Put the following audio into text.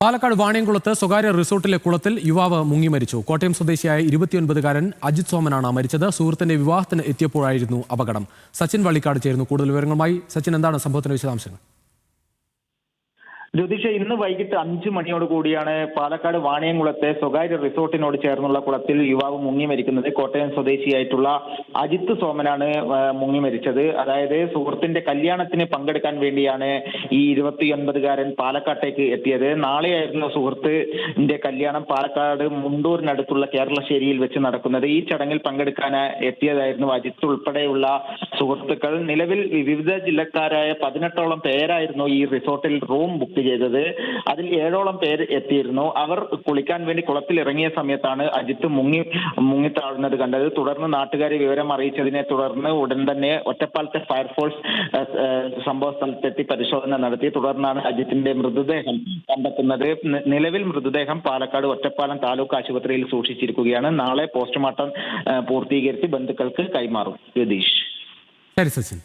പാലക്കാട് വാണിയംകുളത്ത് സ്വകാര്യ റിസോർട്ടിലെ കുളത്തിൽ യുവാവ് മുങ്ങി മരിച്ചു. കോട്ടയം സ്വദേശിയായ 29-കാരൻ അജിത് സോമനാണ് മരിച്ചത്. സുഹൃത്തിന്റെ വിവാഹത്തിന് എത്തിയപ്പോഴായിരുന്നു അപകടം. സച്ചിൻ വള്ളിക്കാട് ചേരുന്നു കൂടുതൽ വിവരങ്ങളുമായി. സച്ചിൻ, എന്താണ് സംഭവത്തിന്റെ വിശദാംശങ്ങൾ? ജ്യോതിഷ, ഇന്ന് വൈകിട്ട് 5 മണിയോട് കൂടിയാണ് പാലക്കാട് വാണിയംകുളത്തെ സ്വകാര്യ റിസോർട്ടിനോട് ചേർന്നുള്ള കുളത്തിൽ യുവാവ് മുങ്ങി മരിക്കുന്നത്. കോട്ടയം സ്വദേശിയായിട്ടുള്ള അജിത് സോമനാണ് മുങ്ങി മരിച്ചത്. അതായത് സുഹൃത്തിന്റെ കല്യാണത്തിന് പങ്കെടുക്കാൻ വേണ്ടിയാണ് ഈ 29-കാരൻ പാലക്കാട്ടേക്ക് എത്തിയത്. നാളെയായിരുന്നു സുഹൃത്തിന്റെ കല്യാണം പാലക്കാട് മുണ്ടൂരിനടുത്തുള്ള കേരളശ്ശേരിയിൽ വെച്ച് നടക്കുന്നത്. ഈ ചടങ്ങിൽ പങ്കെടുക്കാൻ എത്തിയതായിരുന്നു അജിത്ത് ഉൾപ്പെടെയുള്ള സുഹൃത്തുക്കൾ. നിലവിൽ വിവിധ ജില്ലക്കാരായ 18ഓളം പേരായിരുന്നു ഈ റിസോർട്ടിൽ റൂം ബുക്ക് ചെയ്തത്. അതിൽ 7ഓളം പേര് എത്തിയിരുന്നു. അവർ കുളിക്കാൻ വേണ്ടി കുളത്തിൽ ഇറങ്ങിയ സമയത്താണ് അജിത്ത് മുങ്ങിത്താഴുന്നത് കണ്ടത്. തുടർന്ന് നാട്ടുകാരെ വിവരം അറിയിച്ചതിനെ തുടർന്ന് ഉടൻ തന്നെ ഒറ്റപ്പാലത്തെ ഫയർഫോഴ്സ് സംഭവ സ്ഥലത്തെത്തി പരിശോധന നടത്തി. തുടർന്നാണ് അജിത്തിന്റെ മൃതദേഹം കണ്ടെത്തുന്നത്. നിലവിൽ മൃതദേഹം പാലക്കാട് ഒറ്റപ്പാലം താലൂക്ക് ആശുപത്രിയിൽ സൂക്ഷിച്ചിരിക്കുകയാണ്. നാളെ പോസ്റ്റ്മോർട്ടം പൂർത്തീകരിച്ച് ബന്ധുക്കൾക്ക് കൈമാറും. യതീഷ്. ശരി സച്ചിൻ.